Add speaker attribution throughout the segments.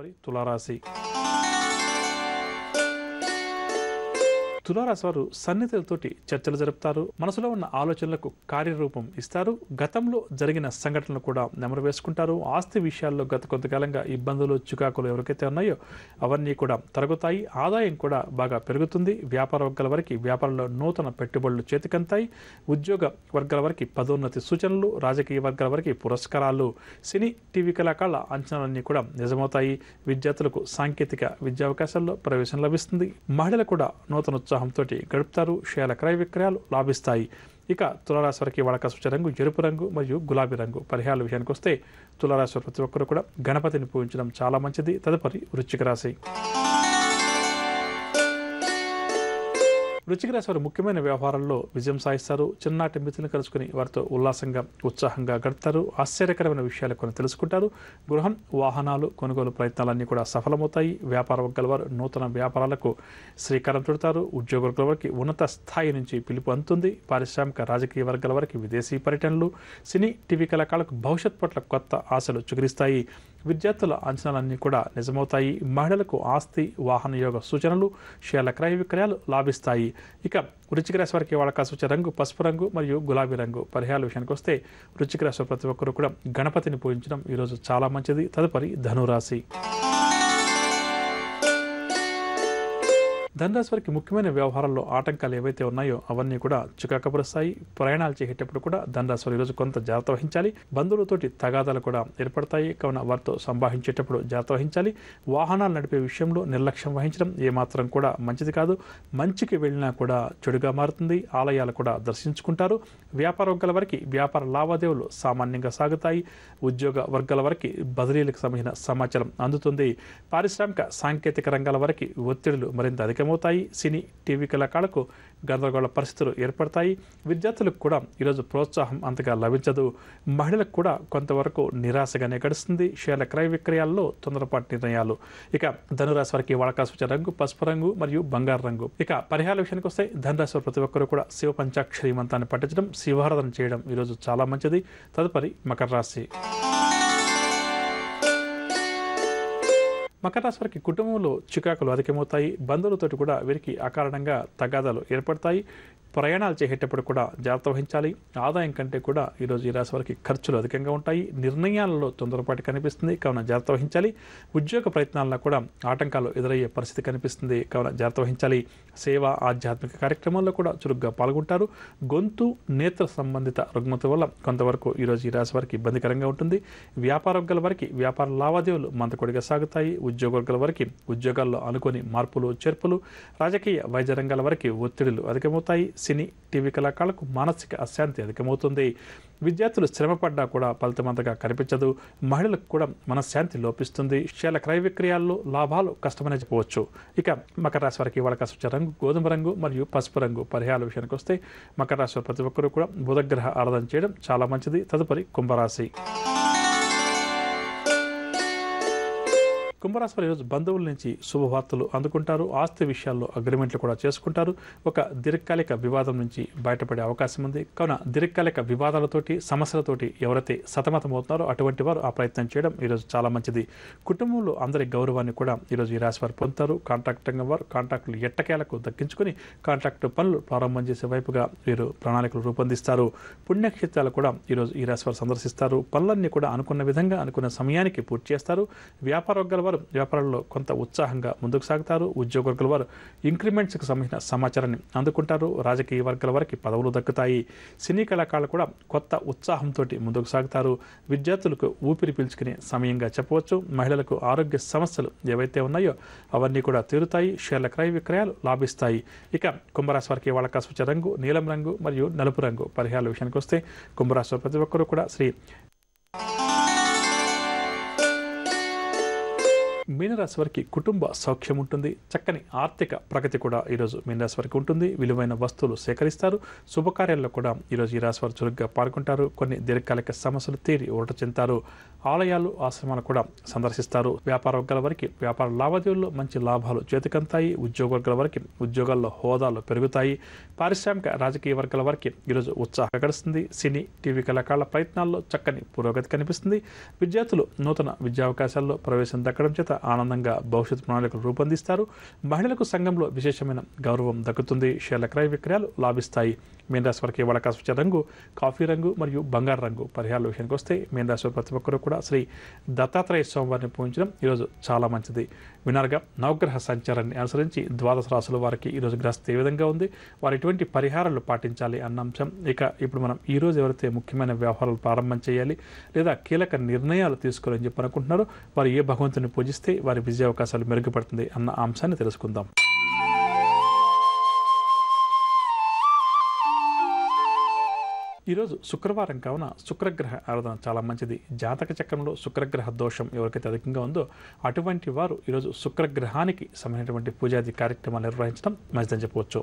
Speaker 1: తులారాశి తులారాశి వారు సన్నిహితులతోటి చర్చలు జరుపుతారు. మనసులో ఉన్న ఆలోచనలకు కార్యరూపం ఇస్తారు. గతంలో జరిగిన సంఘటనలు కూడా నెమరు వేసుకుంటారు. ఆస్తి విషయాల్లో గత కొంతకాలంగా ఇబ్బందులు చికాకులు ఎవరికైతే ఉన్నాయో అవన్నీ కూడా తరుగుతాయి. ఆదాయం కూడా బాగా పెరుగుతుంది. వ్యాపార వర్గాల వారికి వ్యాపారంలో నూతన పెట్టుబడులు చేతికంతాయి. ఉద్యోగ వర్గాల వారికి పదోన్నతి సూచనలు, రాజకీయ వర్గాల వారికి పురస్కారాలు, సినీ టీవీ కళాకారుల అంచనాలన్నీ కూడా నిజమవుతాయి. విద్యార్థులకు సాంకేతిక విద్యావకాశాల్లో ప్రవేశం లభిస్తుంది. మహిళలు కూడా నూతన ఉత్సాహంతో గడుపుతారు. షేర్ల క్రయ విక్రయాలు లాభిస్తాయి. ఇక తులారాశి వారికి వాళ్ళ సూచన రంగు ఎరుపు రంగు మరియు గులాబీ రంగు. పరిహారాల విషయానికి వస్తే తులారాశి వారు ప్రతి ఒక్కరు కూడా గణపతిని పూజించడం చాలా మంచిది. తదుపరి వృశ్చిక రాశి. వృశ్చిక రాశి వారు ముఖ్యమైన వ్యవహారాల్లో విజయం సాధిస్తారు. చిన్ననాటి మిత్రులను కలుసుకుని వారితో ఉల్లాసంగా ఉత్సాహంగా గడుపుతారు. ఆశ్చర్యకరమైన విషయాలు కొన్ని తెలుసుకుంటారు. గృహం, వాహనాలు కొనుగోలు ప్రయత్నాలన్నీ కూడా సఫలమవుతాయి. వ్యాపార వర్గాల వారు నూతన వ్యాపారాలకు శ్రీకారం చుడతారు. ఉద్యోగ వర్గాల వారికి ఉన్నత స్థాయి నుంచి పిలుపు అందుతుంది. పారిశ్రామిక రాజకీయ వర్గాల వారికి విదేశీ పర్యటనలు, సినీ టీవీ కళాకారులకు భవిష్యత్ పట్ల కొత్త ఆశలు చిగురిస్తాయి. విద్యార్థుల అంచనాలన్నీ కూడా నిజమవుతాయి. మహిళలకు ఆస్తి వాహన యోగ సూచనలు, షేర్ల క్రయ విక్రయాలు లాభిస్తాయి. ఇక వృశ్చిక రాశి వారికి వాళ్ళ సూచన రంగు పసుపు రంగు మరియు గులాబీ రంగు. పరిహారాల విషయానికి వస్తే వృశ్చిక రాశి ప్రతి ఒక్కరు కూడా గణపతిని పూజించడం ఈరోజు చాలా మంచిది. తదుపరి ధనురాశి. ధనురాశి వారికి ముఖ్యమైన వ్యవహారాల్లో ఆటంకాలు ఏవైతే ఉన్నాయో అవన్నీ కూడా చికాకపరుస్తాయి. ప్రయాణాలు చేసేటప్పుడు కూడా ధనురాశి వారు ఈరోజు కొంత జాగ్రత్త వహించాలి. బంధువులతోటి తగాదాలు కూడా ఏర్పడతాయి కావున వారితో సంభాషించేటప్పుడు జాగ్రత్త వహించాలి. వాహనాలు నడిపే విషయంలో నిర్లక్ష్యం వహించడం ఏమాత్రం కూడా మంచిది కాదు. మంచికి వెళ్ళినా కూడా చెడుగా మారుతుంది. ఆలయాలు కూడా దర్శించుకుంటారు. వ్యాపార వర్గాల వారికి వ్యాపార లావాదేవీలు సామాన్యంగా సాగుతాయి. ఉద్యోగ వర్గాల వారికి బదిలీలకు సంబంధించిన సమాచారం అందుతుంది. పారిశ్రామిక సాంకేతిక రంగాల వారికి ఒత్తిడులు మరింత అధికమవుతాయి. సినీ టీవీ కళాకారులకు గందరగోళ పరిస్థితులు ఏర్పడతాయి. విద్యార్థులకు కూడా ఈరోజు ప్రోత్సాహం అంతగా లభించదు. మహిళలకు కూడా కొంతవరకు నిరాశగానే గడుస్తుంది. షేర్ల క్రయ విక్రయాల్లో తొందరపాటు నిర్ణయాలు. ఇక ధనురాశి వారికి వాళ్ళ సూచన రంగు పసుపు రంగు మరియు బంగారు రంగు. ఇక పరిహారాల విషయానికి వస్తే ధనురాశి వారు ప్రతి ఒక్కరు కూడా శివ పంచాక్షరి మంత్రాన్ని పఠించడం, శివారాధన చేయడం ఈరోజు చాలా మంచిది. తదుపరి మకర రాశి. మకర రాశి వారికి కుటుంబంలో చికాకులు అధికమవుతాయి. బంధువులతోటి కూడా వీరికి అకారణంగా తగాదాలు ఏర్పడతాయి. ప్రయాణాలు చేసేటప్పుడు కూడా జాగ్రత్త వహించాలి. ఆదాయం కంటే కూడా ఈరోజు ఈ రాశి వారికి ఖర్చులు అధికంగా ఉంటాయి. నిర్ణయాలలో తొందరపాటు కనిపిస్తుంది కావున జాగ్రత్త వహించాలి. ఉద్యోగ ప్రయత్నాల్లో కూడా ఆటంకాలు ఎదురయ్యే పరిస్థితి కనిపిస్తుంది కావున జాగ్రత్త వహించాలి. సేవ ఆధ్యాత్మిక కార్యక్రమాల్లో కూడా చురుగ్గా పాల్గొంటారు. గొంతు నేత్ర సంబంధిత రుగ్మత వల్ల కొంతవరకు ఈరోజు ఈ రాశి వారికి ఇబ్బందికరంగా ఉంటుంది. వ్యాపార వర్గాల వారికి వ్యాపార లావాదేవీలు మందకొడిగా సాగుతాయి. ఉద్యోగ వర్గాల వారికి ఉద్యోగాల్లో అనుకోని మార్పులు చేర్పులు, రాజకీయ వైద్య రంగాల వారికి ఒత్తిడులు అధికమవుతాయి. సినీ టీవీ కళాకారులకు మానసిక అశాంతి అధికమవుతుంది. విద్యార్థులు శ్రమపడ్డా కూడా ఫలితమంతగా కనిపించదు. మహిళలకు కూడా మనశ్శాంతి లోపిస్తుంది. షేర్ల క్రయ విక్రయాల్లో లాభాలు కష్టమనే చెప్పవచ్చు. ఇక మకర రాశి వారికి వాళ్ళ సూచన రంగు గోధుమ రంగు మరియు పసుపు రంగు. పరిహారాల విషయానికి వస్తే మకర రాశి వారు ప్రతి ఒక్కరూ కూడా బుధగ్రహ ఆరాధన చేయడం చాలా మంచిది. తదుపరి కుంభరాశి. కుంభరాశి వారు ఈరోజు బంధువుల నుంచి శుభవార్తలు అందుకుంటారు. ఆస్తి విషయాల్లో అగ్రిమెంట్లు కూడా చేసుకుంటారు. ఒక దీర్ఘకాలిక వివాదం నుంచి బయటపడే అవకాశం ఉంది కావున దీర్ఘకాలిక వివాదాలతోటి సమస్యలతోటి ఎవరైతే సతమతమవుతున్నారో అటువంటి వారు ఆ ప్రయత్నం చేయడం ఈరోజు చాలా మంచిది. కుటుంబంలో అందరి గౌరవాన్ని కూడా ఈరోజు ఈ రాశి వారు పొందుతారు. కాంట్రాక్ట్ రంగం వారు కాంట్రాక్టులు ఎట్టకేలకు దక్కించుకుని కాంట్రాక్టు పనులు ప్రారంభం చేసే వైపుగా వీరు ప్రణాళికలు రూపొందిస్తారు. పుణ్యక్షేత్రాలు కూడా ఈరోజు ఈ రాశి వారు సందర్శిస్తారు. పనులన్నీ కూడా అనుకున్న విధంగా అనుకున్న సమయానికి పూర్తి చేస్తారు. వ్యాపార వర్గాల వ్యాపారంలో కొంత ఉత్సాహంగా ముందుకు సాగుతారు. ఉద్యోగ వర్గాల వారు ఇంక్రిమెంట్స్కి సంబంధించిన సమాచారాన్ని అందుకుంటారు. రాజకీయ వర్గాల వారికి పదవులు దక్కుతాయి. సినీ కళాకారులు కూడా కొత్త ఉత్సాహంతో ముందుకు సాగుతారు. విద్యార్థులకు ఊపిరి పీల్చుకునే సమయంగా చెప్పవచ్చు. మహిళలకు ఆరోగ్య సమస్యలు ఏవైతే ఉన్నాయో అవన్నీ కూడా తీరుతాయి. షేర్ల క్రయ విక్రయాలు లాభిస్తాయి. ఇక కుంభరాశి వారికి వాళ్ళ సూచన రంగు నీలం రంగు మరియు నలుపు రంగు. పరిహారాల విషయానికి వస్తే కుంభరాశి వారు ప్రతి ఒక్కరూ కూడా శ్రీ మీనరాశి వారికి కుటుంబ సౌఖ్యం ఉంటుంది. చక్కని ఆర్థిక ప్రగతి కూడా ఈరోజు మీనరాశి వారికి ఉంటుంది. విలువైన వస్తువులు సేకరిస్తారు. శుభకార్యాల్లో కూడా ఈరోజు ఈ రాశి వారు చురుగ్గా పాల్గొంటారు. కొన్ని దీర్ఘకాలిక సమస్యలు తీరి ఊరట చెందుతారు. ఆలయాలు ఆశ్రమాలు కూడా సందర్శిస్తారు. వ్యాపార వర్గాల వారికి వ్యాపార లావాదేవీల్లో మంచి లాభాలు చేతికంతాయి. ఉద్యోగ వర్గాల వారికి ఉద్యోగాల్లో హోదాలు పెరుగుతాయి. పారిశ్రామిక రాజకీయ వర్గాల వారికి ఈరోజు ఉత్సాహం గడుస్తుంది. సినీ టీవీ కళాకారుల ప్రయత్నాల్లో చక్కని పురోగతి కనిపిస్తుంది. విద్యార్థులు నూతన విద్యావకాశాల్లో ప్రవేశం దక్కడం చేత ఆనందంగా భవిష్యత్ ప్రణాళికలు రూపొందిస్తారు. మహిళలకు సంఘంలో విశేషమైన గౌరవం దక్కుతుంది. షేర్ల క్రయ విక్రయాలు లాభిస్తాయి. మీనరాశి వారికి ఇవాళ కలిసి రంగు కాఫీ రంగు మరియు బంగారు రంగు. పరిహారాల విషయానికి వస్తే మీనరాశి వారి ప్రతి ఒక్కరూ కూడా శ్రీ దత్తాత్రేయ స్వామివారిని పూజించడం ఈరోజు చాలా మంచిది. వినారుగా నవగ్రహ సంచారాన్ని అనుసరించి ద్వాదశ రాశుల వారికి ఈరోజు గ్రహస్థితి ఏ విధంగా ఉంది, వారు ఎటువంటి పరిహారాలు పాటించాలి అన్న అంశం. ఇప్పుడు మనం ఈరోజు ఎవరైతే ముఖ్యమైన వ్యవహారాలు ప్రారంభం చేయాలి లేదా కీలక నిర్ణయాలు తీసుకోవాలని చెప్పి అనుకుంటున్నారో వారు ఏ భగవంతుని పూజిస్తే వారి విజయ అవకాశాలు మెరుగుపడుతుంది అన్న అంశాన్ని తెలుసుకుందాం. ఈరోజు శుక్రవారం కావున శుక్రగ్రహ ఆరాధన చాలా మంచిది. జాతక చక్రంలో శుక్రగ్రహ దోషం ఎవరికైతే అధికంగా ఉందో అటువంటి వారు ఈరోజు శుక్రగ్రహానికి సంబంధించినటువంటి పూజాది కార్యక్రమాలు నిర్వహించడం మంచిదని చెప్పవచ్చు.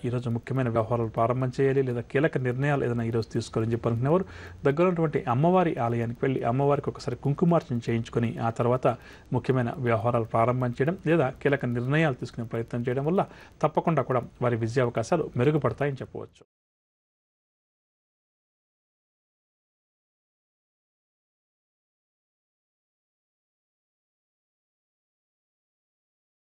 Speaker 1: ఈరోజు ముఖ్యమైన వ్యవహారాలు ప్రారంభం చేయాలి లేదా కీలక నిర్ణయాలు ఏదైనా ఈరోజు తీసుకోవాలని చెప్పి అనుకునేవారు దగ్గర ఉన్నటువంటి అమ్మవారి ఆలయానికి వెళ్ళి అమ్మవారికి ఒకసారి కుంకుమార్చన చేయించుకొని ఆ తర్వాత ముఖ్యమైన వ్యవహారాలు ప్రారంభం చేయడం లేదా కీలక నిర్ణయాలు తీసుకునే ప్రయత్నం చేయడం వల్ల తప్పకుండా కూడా వారి విజయ అవకాశాలు మెరుగుపడతాయని చెప్పవచ్చు.